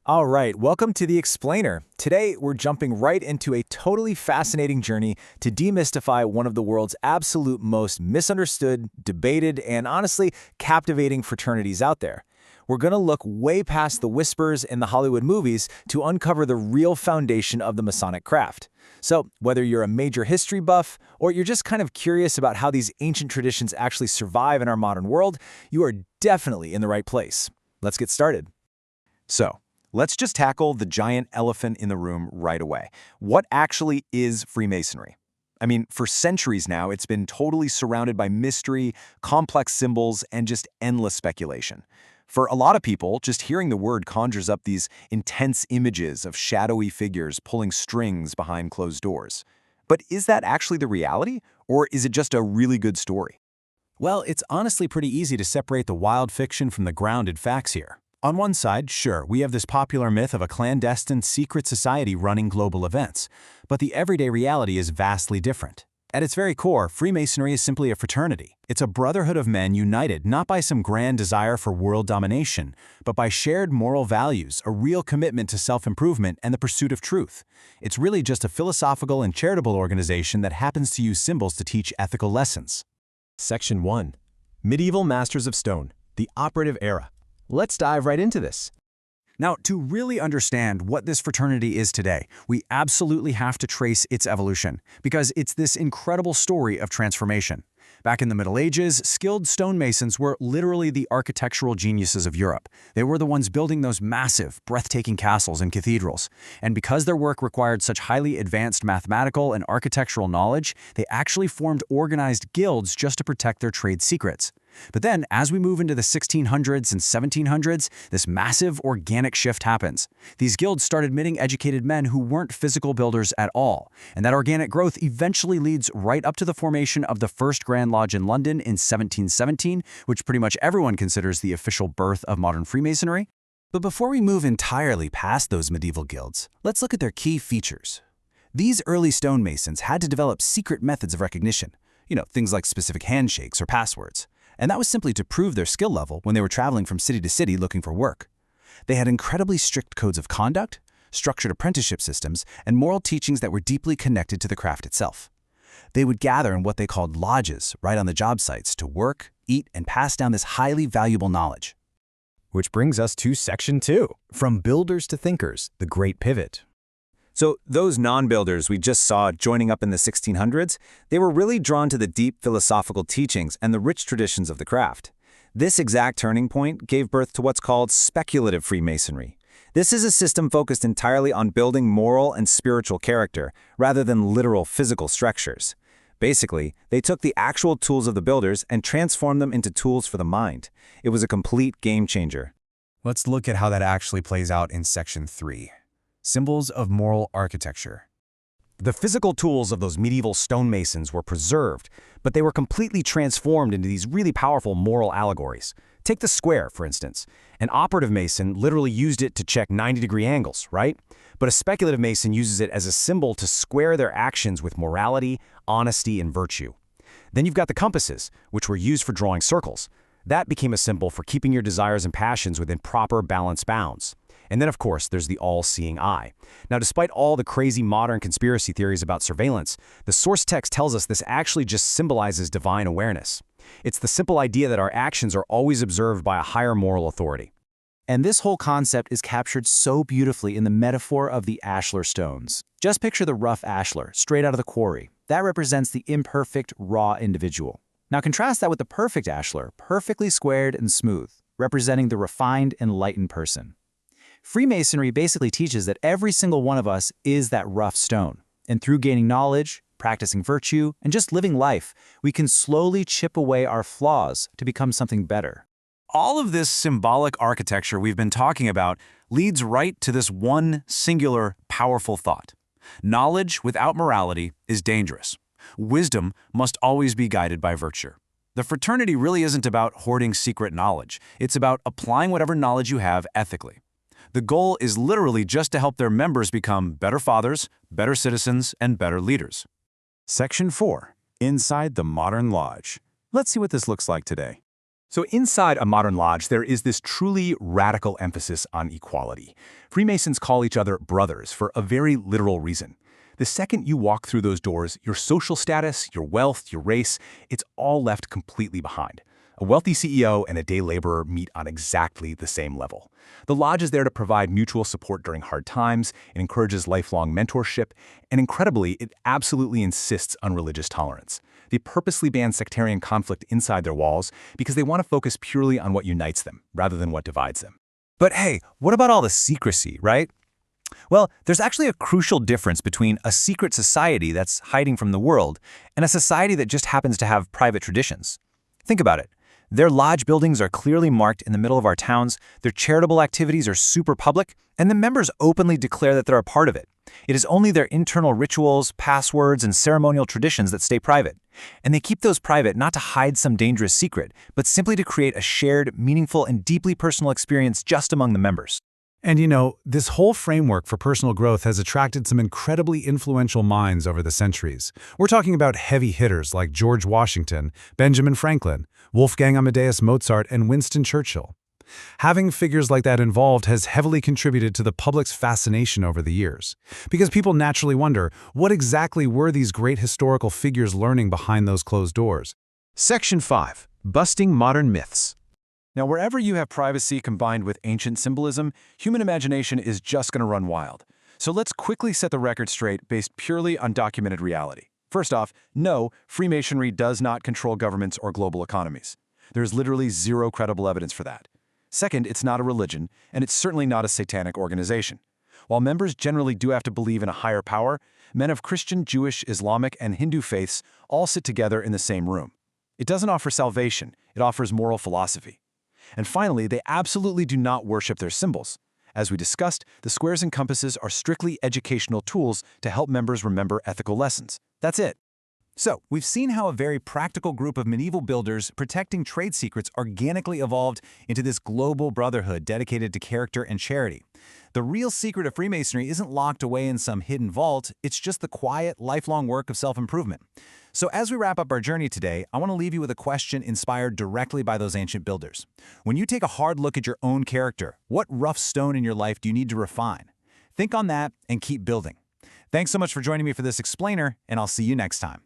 All right, welcome to The Explainer. Today, we're jumping right into a totally fascinating journey to demystify one of the world's absolute most misunderstood, debated, and honestly, captivating fraternities out there. We're going to look way past the whispers in the Hollywood movies to uncover the real foundation of the Masonic craft. So, whether you're a major history buff or you're just kind of curious about how these ancient traditions actually survive in our modern world, you are definitely in the right place. Let's get started. So, let's just tackle the giant elephant in the room right away. What actually is Freemasonry? I mean, for centuries now, it's been totally surrounded by mystery, complex symbols, and just endless speculation. For a lot of people, just hearing the word conjures up these intense images of shadowy figures pulling strings behind closed doors. But is that actually the reality, or is it just a really good story? Well, it's honestly pretty easy to separate the wild fiction from the grounded facts here. On one side, sure, we have this popular myth of a clandestine secret society running global events, but the everyday reality is vastly different. At its very core, Freemasonry is simply a fraternity. It's a brotherhood of men united not by some grand desire for world domination, but by shared moral values, a real commitment to self-improvement and the pursuit of truth. It's really just a philosophical and charitable organization that happens to use symbols to teach ethical lessons. Section 1. Medieval Masters of Stone, the Operative Era. Let's dive right into this. Now, to really understand what this fraternity is today, we absolutely have to trace its evolution, because it's this incredible story of transformation. Back in the Middle Ages, skilled stonemasons were literally the architectural geniuses of Europe. They were the ones building those massive, breathtaking castles and cathedrals. And because their work required such highly advanced mathematical and architectural knowledge, they actually formed organized guilds just to protect their trade secrets. But then, as we move into the 1600s and 1700s, this massive organic shift happens. These guilds start admitting educated men who weren't physical builders at all, and that organic growth eventually leads right up to the formation of the first Grand Lodge in London in 1717, which pretty much everyone considers the official birth of modern Freemasonry. But before we move entirely past those medieval guilds, let's look at their key features. These early stonemasons had to develop secret methods of recognition, things like specific handshakes or passwords. And that was simply to prove their skill level when they were traveling from city to city looking for work. They had incredibly strict codes of conduct, structured apprenticeship systems, and moral teachings that were deeply connected to the craft itself. They would gather in what they called lodges right on the job sites to work, eat, and pass down this highly valuable knowledge. Which brings us to Section 2. From Builders to Thinkers, the Great Pivot. So those non-builders we just saw joining up in the 1600s, they were really drawn to the deep philosophical teachings and the rich traditions of the craft. This exact turning point gave birth to what's called speculative Freemasonry. This is a system focused entirely on building moral and spiritual character, rather than literal physical structures. Basically, they took the actual tools of the builders and transformed them into tools for the mind. It was a complete game changer. Let's look at how that actually plays out in Section 3. Symbols of moral architecture. The physical tools of those medieval stonemasons were preserved, but they were completely transformed into these really powerful moral allegories. Take the square, for instance. An operative mason literally used it to check 90-degree angles, right? But a speculative mason uses it as a symbol to square their actions with morality, honesty, and virtue. Then you've got the compasses, which were used for drawing circles. That became a symbol for keeping your desires and passions within proper balanced bounds. And then, of course, there's the all-seeing eye. Now, despite all the crazy modern conspiracy theories about surveillance, the source text tells us this actually just symbolizes divine awareness. It's the simple idea that our actions are always observed by a higher moral authority. And this whole concept is captured so beautifully in the metaphor of the ashlar stones. Just picture the rough ashlar, straight out of the quarry. That represents the imperfect, raw individual. Now contrast that with the perfect ashlar, perfectly squared and smooth, representing the refined, enlightened person. Freemasonry basically teaches that every single one of us is that rough stone. And through gaining knowledge, practicing virtue, and just living life, we can slowly chip away our flaws to become something better. All of this symbolic architecture we've been talking about leads right to this one singular, powerful thought. Knowledge without morality is dangerous. Wisdom must always be guided by virtue. The fraternity really isn't about hoarding secret knowledge. It's about applying whatever knowledge you have ethically. The goal is literally just to help their members become better fathers, better citizens, and better leaders. Section 4. Inside the Modern Lodge. Let's see what this looks like today. So inside a modern lodge, there is this truly radical emphasis on equality. Freemasons call each other brothers for a very literal reason. The second you walk through those doors, your social status, your wealth, your race, it's all left completely behind. A wealthy CEO and a day laborer meet on exactly the same level. The lodge is there to provide mutual support during hard times, it encourages lifelong mentorship, and incredibly, it absolutely insists on religious tolerance. They purposely ban sectarian conflict inside their walls because they want to focus purely on what unites them, rather than what divides them. But hey, what about all the secrecy, right? Well, there's actually a crucial difference between a secret society that's hiding from the world and a society that just happens to have private traditions. Think about it. Their lodge buildings are clearly marked in the middle of our towns, their charitable activities are super public, and the members openly declare that they're a part of it. It is only their internal rituals, passwords, and ceremonial traditions that stay private. And they keep those private not to hide some dangerous secret, but simply to create a shared, meaningful, and deeply personal experience just among the members. And you know, this whole framework for personal growth has attracted some incredibly influential minds over the centuries. We're talking about heavy hitters like George Washington, Benjamin Franklin, Wolfgang Amadeus Mozart, and Winston Churchill. Having figures like that involved has heavily contributed to the public's fascination over the years, because people naturally wonder, what exactly were these great historical figures learning behind those closed doors? Section 5. Busting Modern Myths. Now, wherever you have privacy combined with ancient symbolism, human imagination is just going to run wild. So let's quickly set the record straight based purely on documented reality. First off, no, Freemasonry does not control governments or global economies. There's literally zero credible evidence for that. Second, it's not a religion, and it's certainly not a satanic organization. While members generally do have to believe in a higher power, men of Christian, Jewish, Islamic, and Hindu faiths all sit together in the same room. It doesn't offer salvation, it offers moral philosophy. And finally, they absolutely do not worship their symbols. As we discussed, the squares and compasses are strictly educational tools to help members remember ethical lessons. That's it. So, we've seen how a very practical group of medieval builders protecting trade secrets organically evolved into this global brotherhood dedicated to character and charity. The real secret of Freemasonry isn't locked away in some hidden vault, it's just the quiet, lifelong work of self-improvement. So as we wrap up our journey today, I want to leave you with a question inspired directly by those ancient builders. When you take a hard look at your own character, what rough stone in your life do you need to refine? Think on that and keep building. Thanks so much for joining me for this explainer, and I'll see you next time.